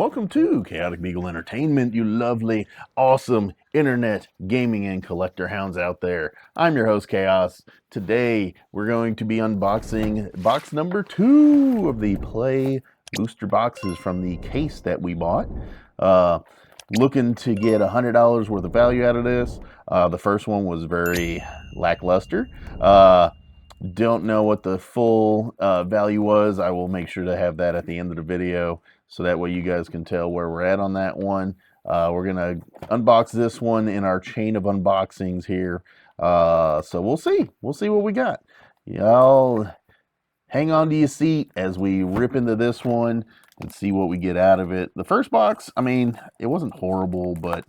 welcome to Chaotic Beagle Entertainment, you lovely, awesome internet gaming and collector hounds out there. I'm your host, Chaos. Today, we're going to be unboxing box number 2 of the Play booster boxes from the case that we bought. Looking to get $100 worth of value out of this. The first one was very lackluster. Don't know what the full value was. I will make sure to have that at the end of the video, so that way you guys can tell where we're at on that one. We're gonna unbox this one in our chain of unboxings here. So we'll see what we got. Y'all hang on to your seat as we rip into this one and see what we get out of it. The first box, I mean, it wasn't horrible, but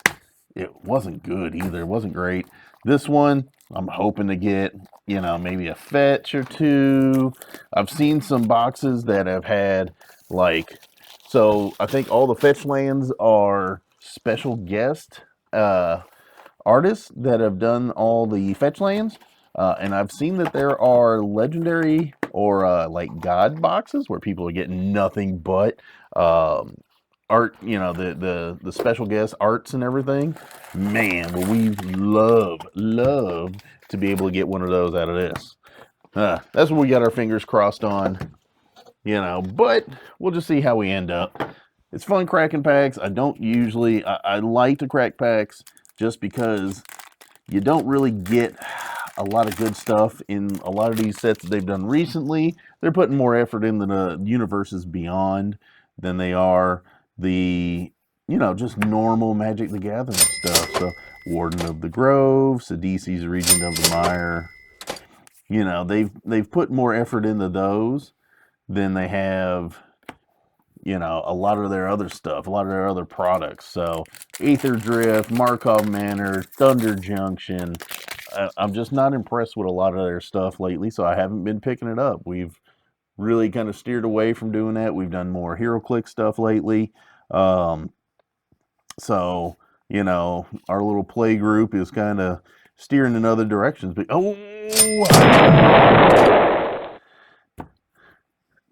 it wasn't good either. It wasn't great. This one, I'm hoping to get, maybe a fetch or two. I've seen some boxes that have had, so I think all the fetch lands are special guest artists that have done all the fetch lands. And I've seen that there are legendary or god boxes where people are getting nothing but art, the special guest arts and everything. Man, well, we love to be able to get one of those out of this. That's what we got our fingers crossed on, but we'll just see how we end up. It's fun cracking packs. I don't usually, I like to crack packs just because you don't really get a lot of good stuff in a lot of these sets that they've done recently. They're putting more effort into the universes beyond than they are the, just normal Magic the Gathering stuff. So Warden of the Grove, Sidisi's Regent of the Mire, they've put more effort into those than they have, a lot of their other stuff, a lot of their other products. So Aether Drift, Markov Manor, Thunder Junction. I'm just not impressed with a lot of their stuff lately, so I haven't been picking it up. We've really kind of steered away from doing that. We've done more HeroClix stuff lately. So, our little play group is kind of steering in other directions. But,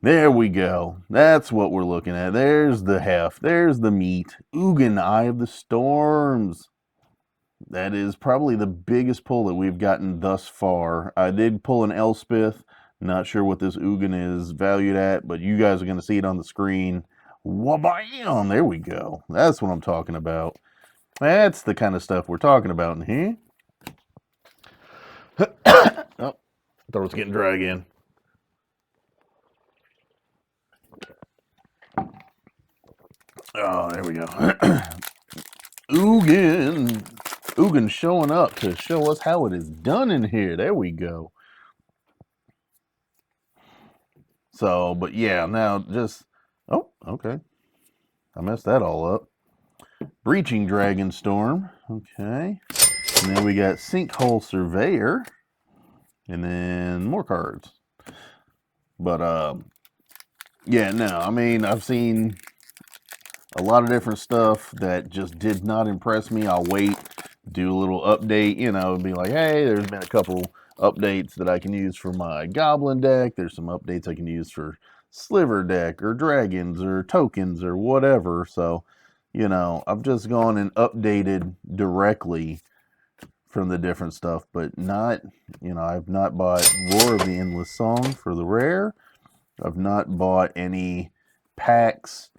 there we go. That's what we're looking at. There's the heft. There's the meat. Ugin, Eye of the Storms. That is probably the biggest pull that we've gotten thus far. I did pull an Elspeth. Not sure what this Ugin is valued at, but you guys are going to see it on the screen. Wabam! There we go. That's what I'm talking about. That's the kind of stuff we're talking about in here. Oh, throat's getting dry again. Oh, there we go. Ugin showing up to show us how it is done in here. There we go. So, but yeah, now just... Oh, okay. I messed that all up. Breaching Dragonstorm. Okay. And then we got Sinkhole Surveyor. And then more cards. But, yeah, no, I mean, I've seen a lot of different stuff that just did not impress me. I'll wait, do a little update, and be like, hey, there's been a couple updates that I can use for my Goblin deck. There's some updates I can use for Sliver deck or Dragons or Tokens or whatever. So, I've just gone and updated directly from the different stuff, but not, I've not bought Roar of the Endless Song for the rare. I've not bought any packs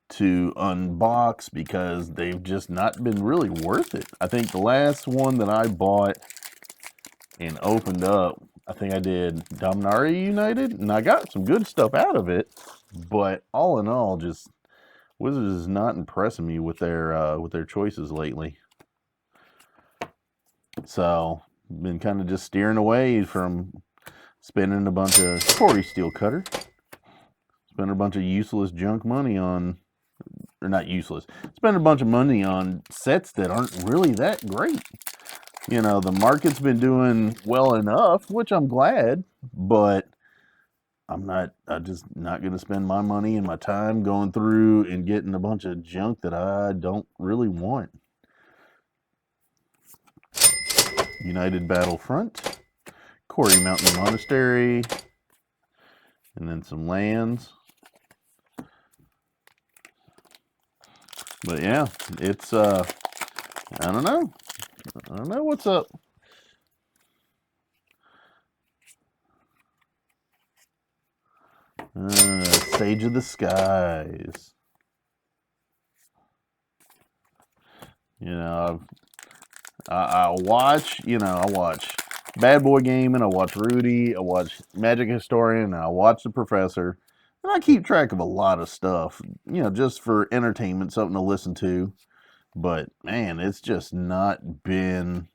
to unbox because they've just not been really worth it. I think the last one that I bought and opened up, I think I did Dominaria United, and I got some good stuff out of it, but all in all, just Wizards is not impressing me with their choices lately. So been kind of just steering away from spending a bunch of Corey Steelcutter, spending a bunch of useless junk money on, or not useless, spend a bunch of money on sets that aren't really that great. The market's been doing well enough, which I'm glad, but I'm just not going to spend my money and my time going through and getting a bunch of junk that I don't really want. United Battlefront, Quarry Mountain Monastery, and then some lands. But yeah, it's I don't know. I don't know what's up. Sage of the Skies. You know, I watch. You know, I watch Bad Boy Gaming. I watch Rudy. I watch Magic Historian. And I watch the Professor. And I keep track of a lot of stuff. You know, just for entertainment, something to listen to. But man, it's just not been.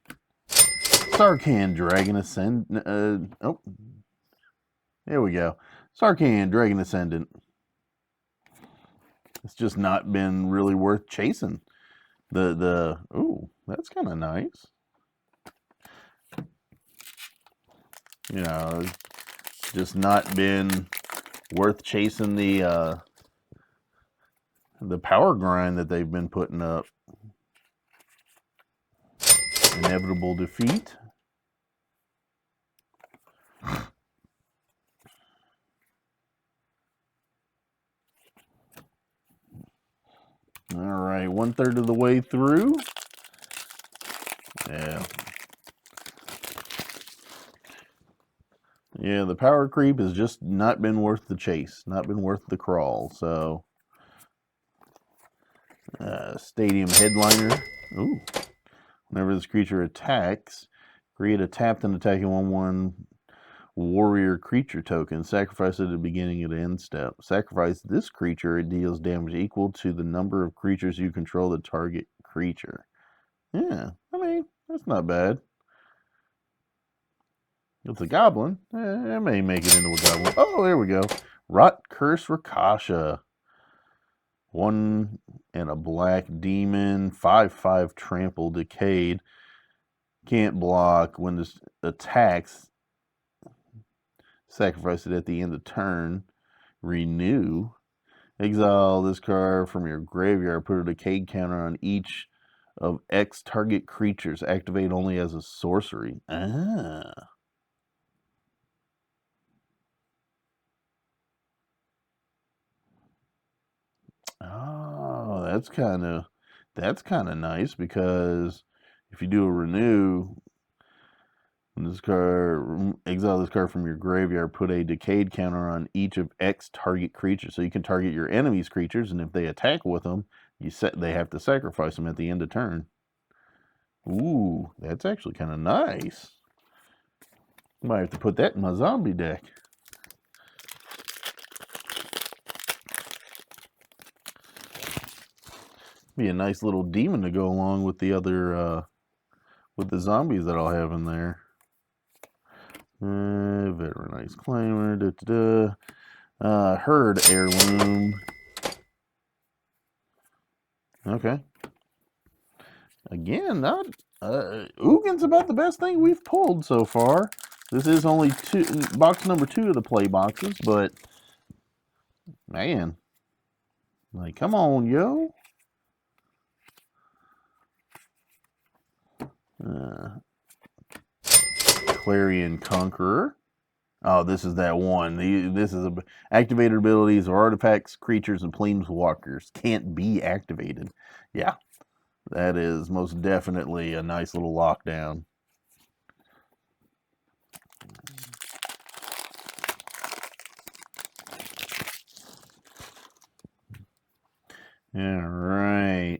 Sarkhan Dragon Ascend. Oh, there we go. Sarkhan Dragon Ascendant. It's just not been really worth chasing. Ooh, that's kind of nice. You know, just not been worth chasing the power grind that they've been putting up. Inevitable Defeat. All right, 1/3 of the way through. Yeah. Yeah, the power creep has just not been worth the chase, not been worth the crawl. So, Stadium Headliner. Ooh. Whenever this creature attacks, create a tapped and attacking 1/1 warrior creature token. Sacrifice it at the beginning of the end step. Sacrifice this creature. It deals damage equal to the number of creatures you control the target creature. Yeah, I mean, that's not bad. It's a goblin. I may make it into a goblin. Oh, there we go. Rot Curse Rakasha. 1 and a black demon. 5/5 trample decayed. Can't block. When this attacks, sacrifice it at the end of turn. Renew. Exile this card from your graveyard. Put a decayed counter on each of X target creatures. Activate only as a sorcery. Ah. Oh, that's kind of nice, because if you do a renew, this card, exile this card from your graveyard, put a decayed counter on each of X target creatures. So you can target your enemy's creatures, and if they attack with them, they have to sacrifice them at the end of turn. Ooh, that's actually kind of nice. Might have to put that in my zombie deck. Be a nice little demon to go along with the other, with the zombies that I'll have in there. Veteran Ice Climber. Herd Heirloom. Okay. Again, not Ugin's about the best thing we've pulled so far. This is only box number 2 of the play boxes, but man, like, come on, yo. Clarion Conqueror. Oh, this is that one. This is activated abilities or artifacts, creatures, and planeswalkers can't be activated. Yeah, that is most definitely a nice little lockdown. All right.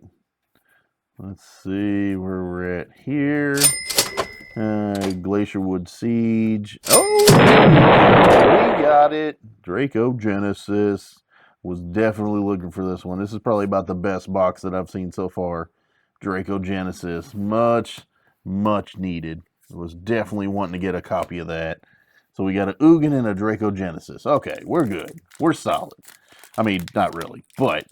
Let's see where we're at here. Glacierwood Siege. Oh, we got it. Draco Genesis. Was definitely looking for this one. This is probably about the best box that I've seen so far. Draco Genesis. Much, much needed. I was definitely wanting to get a copy of that. So we got an Ugin and a Draco Genesis. Okay, we're good. We're solid. I mean, not really, but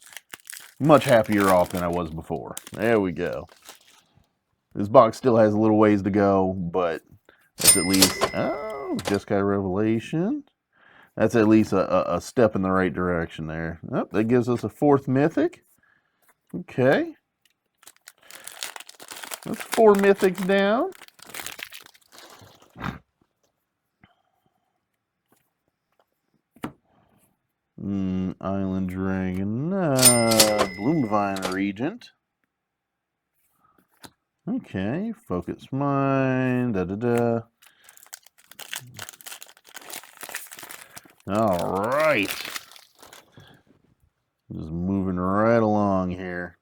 much happier off than I was before. There we go. This box still has a little ways to go, but that's at least, oh, Jeskai Revelation. That's at least a step in the right direction there. Oh, that gives us a 4th mythic. Okay. That's 4 mythics down. Island Dragon. Bloom Divine Regent. Okay, Focus Mind, da-da-da. All right. Just moving right along here.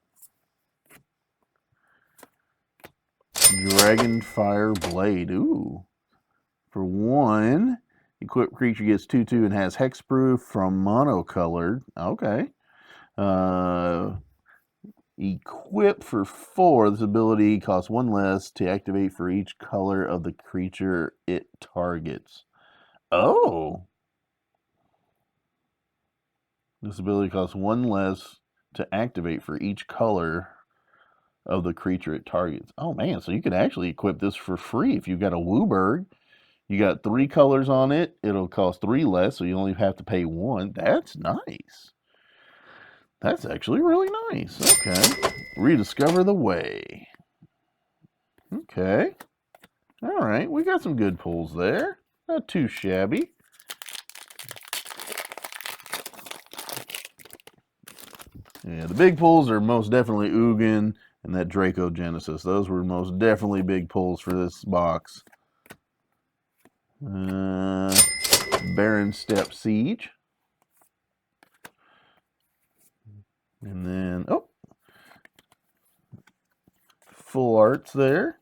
Dragonfire Blade. Ooh. For 1, equipped creature gets 2/2 and has hexproof from monocolored. Okay. Equipped for 4, this ability costs 1 less to activate for each color of the creature it targets. Oh. This ability costs 1 less to activate for each color of the creature it targets. Oh man, so you can actually equip this for free if you've got a Wooburg. You got 3 colors on it, it'll cost 3 less, so you only have to pay 1. That's nice. That's actually really nice. Okay. Rediscover the Way. Okay. All right, we got some good pulls there. Not too shabby. Yeah, the big pulls are most definitely Ugin and that Draco Genesis. Those were most definitely big pulls for this box. Barren Step Siege. And then, oh, full arts there.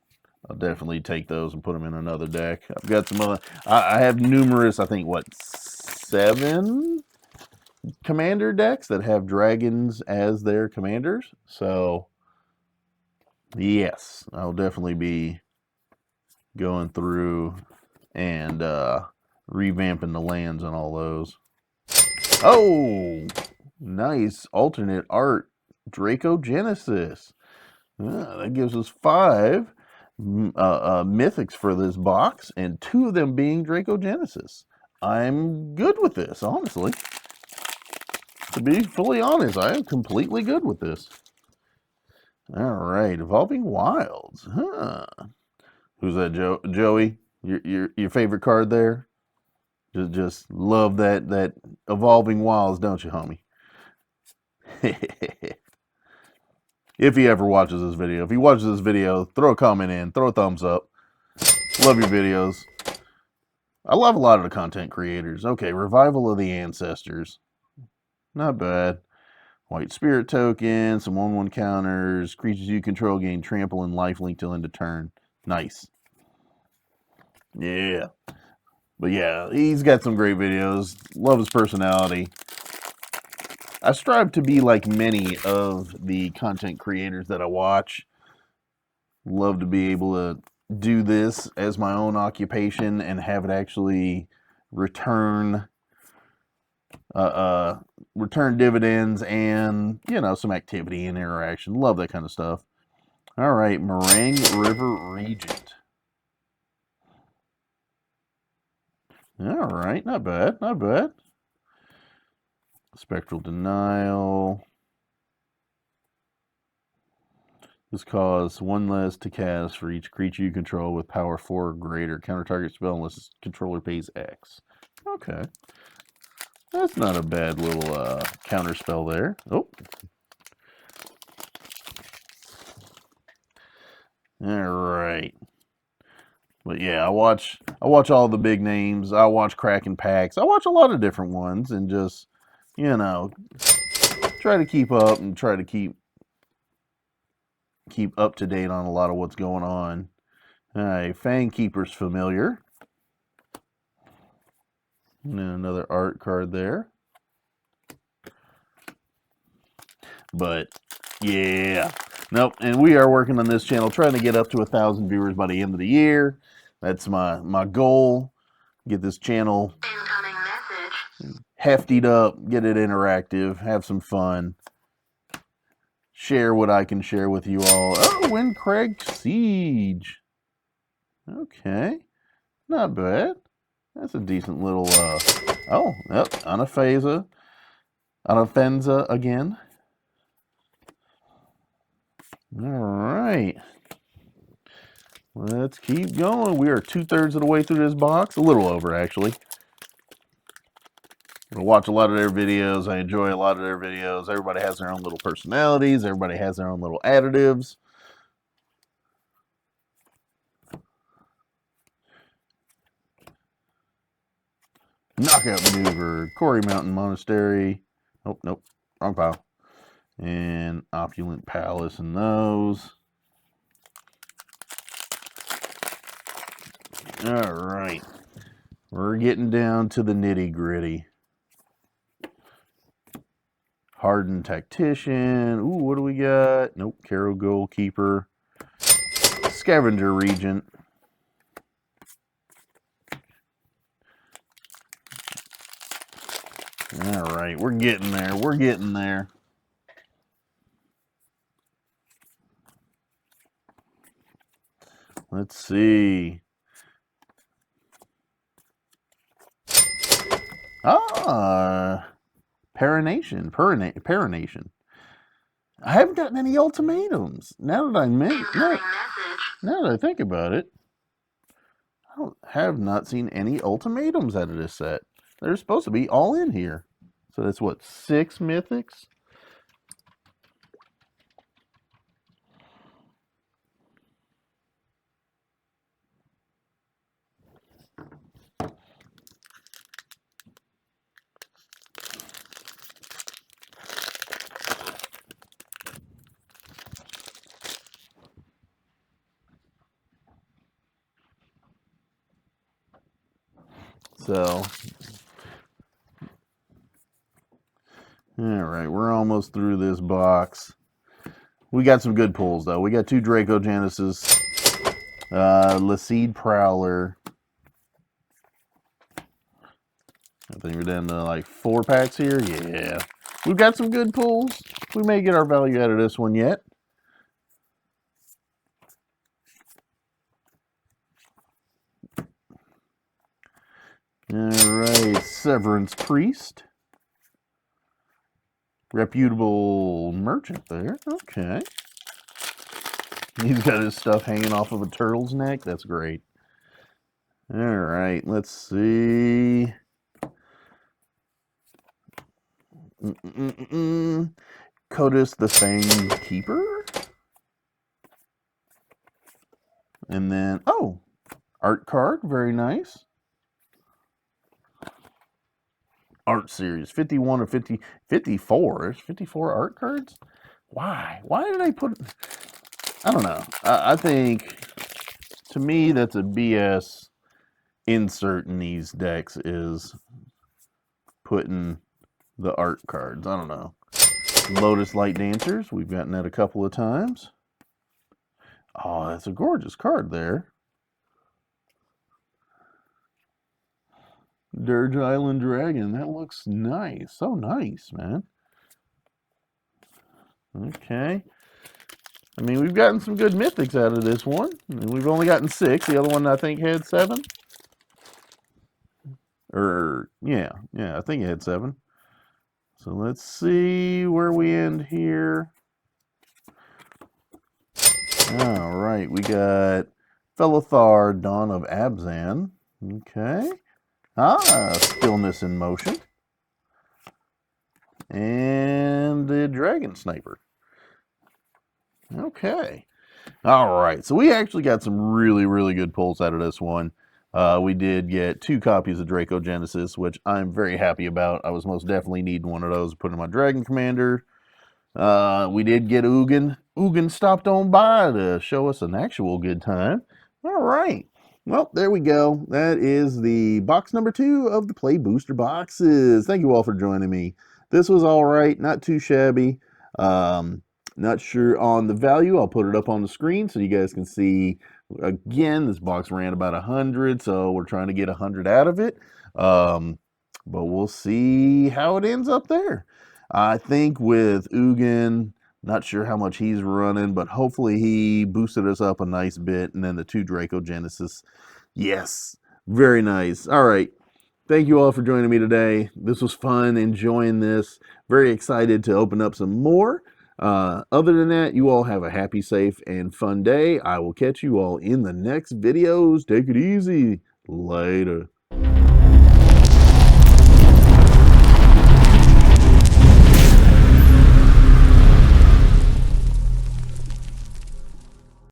I'll definitely take those and put them in another deck. I've got some other, I have numerous, I think, what, 7 commander decks that have dragons as their commanders. So, yes, I'll definitely be going through and revamping the lands on all those. Oh, nice alternate art Draco Genesis. That gives us 5 mythics for this box, and 2 of them being Draco Genesis. I'm good with this, honestly. To be fully honest, I am completely good with this. All right, Evolving Wilds. Huh? Who's that, Joey? Your favorite card there? Just love that Evolving Wilds, don't you, homie? If he ever watches this video. If he watches this video, throw a comment in, throw a thumbs up. Love your videos. I love a lot of the content creators. Okay, Revival of the Ancestors. Not bad. White Spirit token, some 1/1 counters, creatures you control gain trample and lifelink till end of turn. Nice. Yeah. But yeah, he's got some great videos. Love his personality. I strive to be like many of the content creators that I watch. Love to be able to do this as my own occupation and have it actually return dividends and, you know, some activity and interaction. Love that kind of stuff. All right, Meringue River Regent. All right, not bad, not bad. Spectral Denial. This costs 1 less to cast for each creature you control with power 4 or greater. Counter target spell unless its controller pays X. Okay. That's not a bad little counter spell there. Oh. All right. But yeah, I watch all the big names. I watch Kraken Packs. I watch a lot of different ones and just, you know, try to keep up and try to keep up to date on a lot of what's going on. All right, Fang Keeper's familiar. And then another art card there. But yeah, nope. And we are working on this channel, trying to get up to 1,000 viewers by the end of the year. That's my goal. Get this channel heftied up, get it interactive, have some fun. Share what I can share with you all. Oh, Windcrag Siege. Okay, not bad. That's a decent little, oh, yep, Anafenza again. All right. Let's keep going. We are 2/3 of the way through this box. A little over, actually. A watch a lot of their videos. I enjoy a lot of their videos. Everybody has their own little personalities. Everybody has their own little additives. Knockout Maneuver, Quarry Mountain Monastery. Oh, nope, wrong pile. And Opulent Palace and those. All right. We're getting down to the nitty gritty. Hardened Tactician. Ooh, what do we got? Nope, Caro Goalkeeper. Scavenger Regent. All right, we're getting there. We're getting there. Let's see. Parination. I haven't gotten any ultimatums. Now that I think about it, I have not seen any ultimatums out of this set. They're supposed to be all in here. So that's what, 6 mythics? So, all right, we're almost through this box. We got some good pulls, though. We got 2 Draco Genesis, Laseed Prowler. I think we're down to like 4 packs here. Yeah, we've got some good pulls. We may get our value out of this one yet. All right, Severance Priest. Reputable Merchant there. Okay. He's got his stuff hanging off of a turtle's neck. That's great. All right, let's see. Codis the Fang Keeper. And then, oh, art card. Very nice. Art series 51 or 50, 54. There's 54 art cards. Why did I put, I don't know. I think, to me, that's a BS insert in these decks, is putting the art cards. I don't know. Lotus Light Dancers, we've gotten that a couple of times. Oh, that's a gorgeous card there. Dirge Island Dragon, that looks nice. So nice, man. Okay. I mean, we've gotten some good mythics out of this one. I mean, we've only gotten 6. The other one, I think, had 7. Or, yeah, I think it had 7. So let's see where we end here. All right, we got Felithar, Dawn of Abzan. Okay. Stillness in Motion. And the Dragon Sniper. Okay. All right. So we actually got some really, really good pulls out of this one. We did get 2 copies of Draco Genesis, which I'm very happy about. I was most definitely needing one of those to put in my Dragon Commander. We did get Ugin. Ugin stopped on by to show us an actual good time. All right. Well, there we go. That is the box number 2 of the Play Booster boxes. Thank you all for joining me. This was all right, not too shabby. Not sure on the value. I'll put it up on the screen so you guys can see. Again, this box ran about 100, so we're trying to get 100 out of it. But we'll see how it ends up there. I think with Ugin, not sure how much he's running, but hopefully he boosted us up a nice bit. And then the 2 Draco Genesis. Yes, very nice. All right. Thank you all for joining me today. This was fun, enjoying this. Very excited to open up some more. Other than that, you all have a happy, safe, and fun day. I will catch you all in the next videos. Take it easy. Later.